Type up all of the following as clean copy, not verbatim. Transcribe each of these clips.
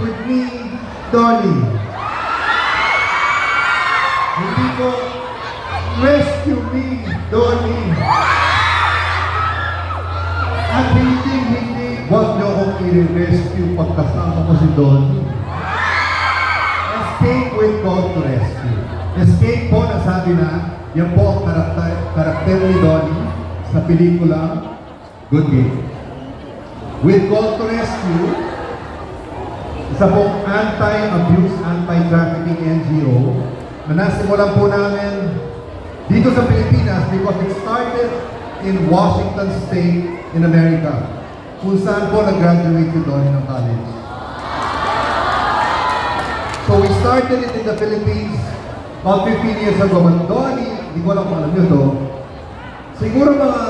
with me, Donnie. Hindi po, rescue me, Donnie. At hindi, huwag niyo akong i-rescue pagkasama ko si Donnie. Escape with God to rescue. Escape po, nasabi na, yan po ang karakter ni Donnie sa pelikula Good Game. With God to rescue, isa pong anti-abuse, anti-trafficking NGO na nasimulan po namin dito sa Pilipinas because it started in Washington State in America, kung saan po nag-graduate si Donnie ng college. So we started it in the Philippines about 15 years ago. But Donnie, hindi ko alam kung alam nyo to, siguro mga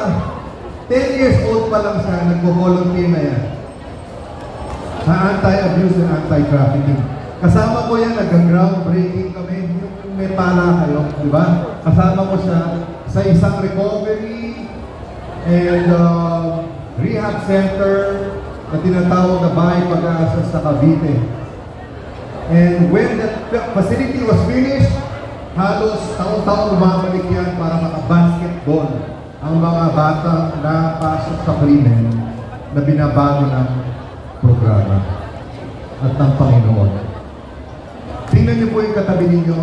10 years old pa lang siya, nagpo-volunteer na yan sa anti-abuse and anti-trafficking. Kasama ko yan, nag-groundbreaking kami, yung may pala kayo, di ba? Kasama ko siya sa isang recovery and rehab center na tinatawag na Bahay Pag-asa sa Cavite. And when that facility was finished, halos taon-taon bumabalik yan para maka-basketball ang mga bata na pasok sa krimen na binabago ng programa at ng Panginoon. Tingnan niyo po yung katabi ninyo.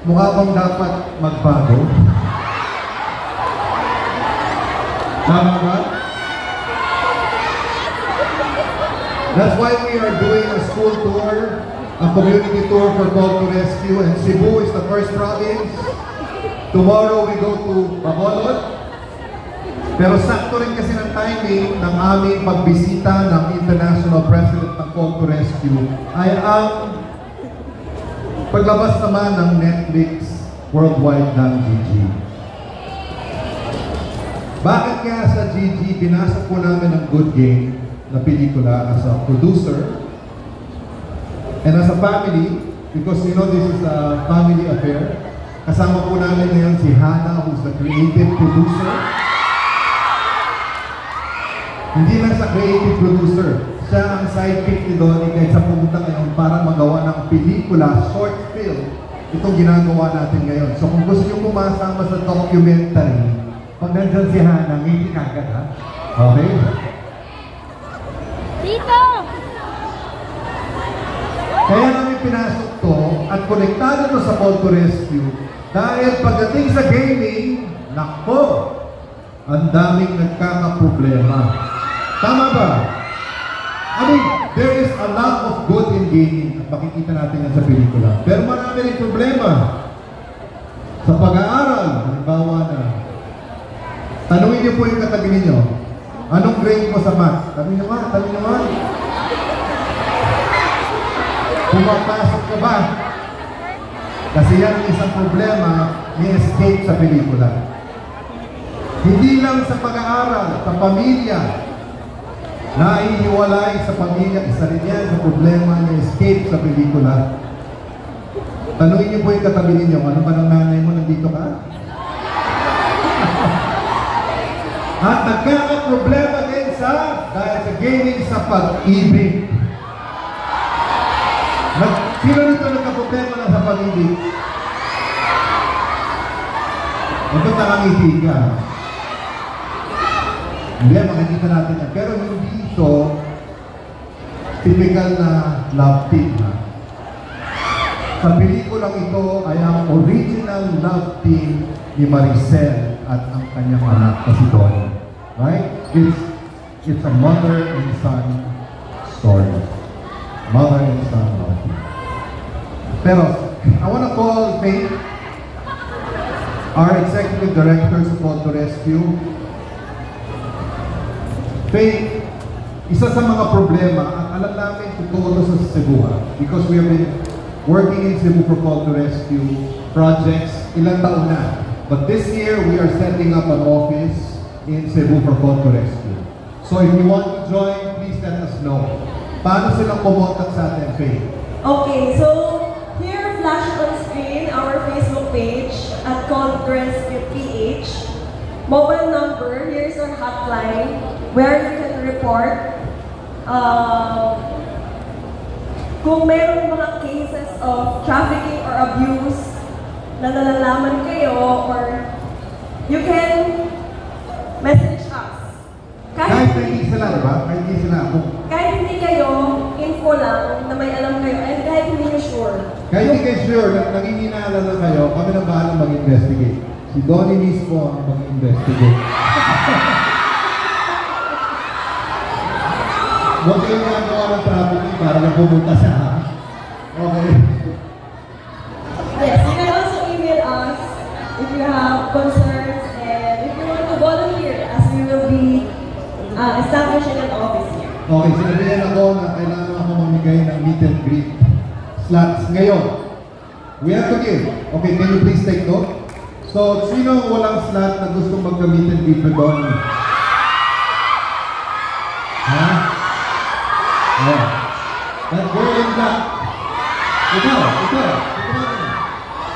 Mukha bang dapat magbago? Tama ba? That's why we are doing a school tour, a community tour for Call to Rescue, and Cebu is the first province. Tomorrow we go to Bacolod. Pero sakto rin kasi ng timing ng aming pagbisita ng International President ng Call to Rescue ay ang paglabas naman ng Netflix worldwide ng GG. Bakit kaya sa GG binasa po namin ang Good Game na pelikula as a producer and as a family, because you know this is a family affair. Kasama po namin ngayon si Hannah, who's the creative producer. Hindi lang sa creative producer, siya ang sidekick ni Donnie kahit sa pumunta ngayon para magawa ng pelikula, short film, itong ginagawa natin ngayon. So kung gusto nyo pumasama sa documentary, pag nandyan si Hannah, ngiti kagad ha? Okay? Dito! Kaya namin pinasok to at konektado to sa Call to Rescue dahil pagdating sa gaming, nakpo, ang daming nagkakaproblema. Tama ba? I mean, there is a lot of good in gaming at makikita natin yan sa pelikula. Pero marami rin problema sa pag-aaral. Halimbawa na, tanungin niyo po yung katabi ninyo, anong grade mo sa math? Tabi naman. Pumapasok ka ba? Kasi yan ang isang problema ni escape sa pelikula. Hindi lang sa pag-aaral, sa pamilya, naihiwalay sa pamilya, isa rin yan sa problema ni escape sa pelikula. Tanungin niyo po yung katabi ninyo, ano ba ng nanay mo, nandito ka? At nagkakaproblema din dahil sa gaming sa pag-ibig. Sino nito nagkaproblema na sa pag-ibig? Ito nakangiti ka. Hindi, makikita natin yan. Pero hindi ito typical na love team. Sa pelikulang ito ay ang original love team ni Maricel at ang kanyang anak na si Donnie. Right? It's a mother and son story. Mother and son love team. Pero, I want to call Faith, our executive director sa Call to Rescue. Faith, isa sa mga problema, ang alam namin totoo ito sa Cebu, because we have been working in Cebu for Call to Rescue projects ilang taon na. But this year, we are setting up an office in Cebu for Call to Rescue. So if you want to join, please let us know. Paano silang pumontak sa atin, Faith? Okay, so here flash on screen our Facebook page at Call to Rescue PH. Mobile number, here's our hotline where you can report kung meron mga cases of trafficking or abuse na nalalaman kayo, or you can message us. Kahit hindi sila, diba? Kahit hindi sila. Kahit hindi kayo, info lang na may alam kayo, and kahit hindi nyo sure. Kahit hindi kayo sure, nanginginala na kayo, kami na bahala mag-investigate. Si Donnie mismo ang mag-investigate. Huwag kayong nagawa ng trafficking para na pumunta sa okay. Yes, you can also email us if you have concerns and if you want to volunteer, as we will be establishing an office here. Okay, sinabihan ako na kailangan ako mamigay ng meet and greet slots ngayon. We have to give. Okay, can you please take note? So, sino walang slot na gustong magka-meet and greet with Donnie? Ha? Oh. That girl in black. Ikaw.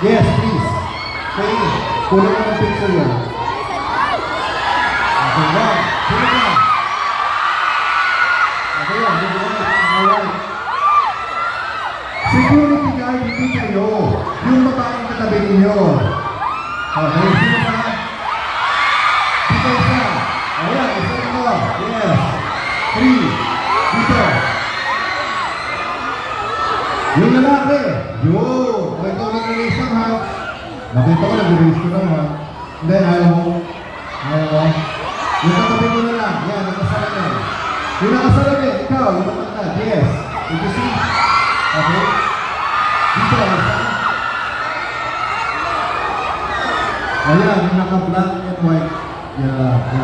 Yes, please. Say, kulang mo ng picture yan. Okay, wow. Sino ka? Okay, yan. Alright. Security guard, hindi kayo. Yung babaeng katabi ninyo. Okay, sino ka? Dito isa. Ayan, isa ito. Yes. 3. Dito. Yung lalaki. Yun. Okay, ito nag-release ng ha. Nakita ko, nag-release ko ng ha. Hindi, ayaw mo. Yung katabi mo na lang. Yan, nakasalamin. Yung nakasalamin, ikaw, yung nakatad. Yes. Did you see? Okay. Dito, isa. Ayan, yung naka-black and white. Yeah. Okay.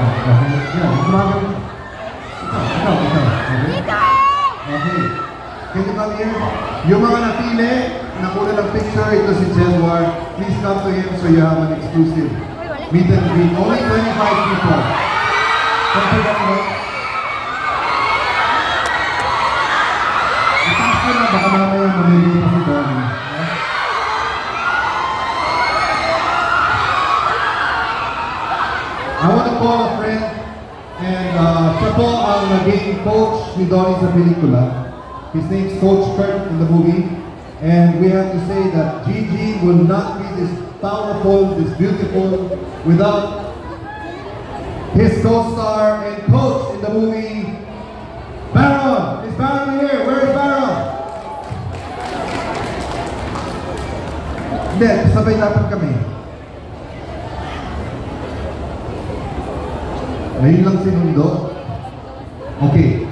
Yeah, yung maraming. Ikaw. Okay. Can you come here? Yung mga napili, nakuna ng picture, ito si Jelwar. Please come to him so you have an exclusive meet and greet. Only 25 people. Come to that one. Itaas ko na, baka mamaya mamili pa si Donnie. I want to call a friend, and siya po ang naging coach ni Donnie sa pelikula. His name's Coach Kurt in the movie, and we have to say that Gigi will not be this powerful, this beautiful, without his co-star and coach in the movie, Baron. Is Baron here? Where is Baron? Hindi, sabay dapat kami. Ngayon lang sinundo. Okay.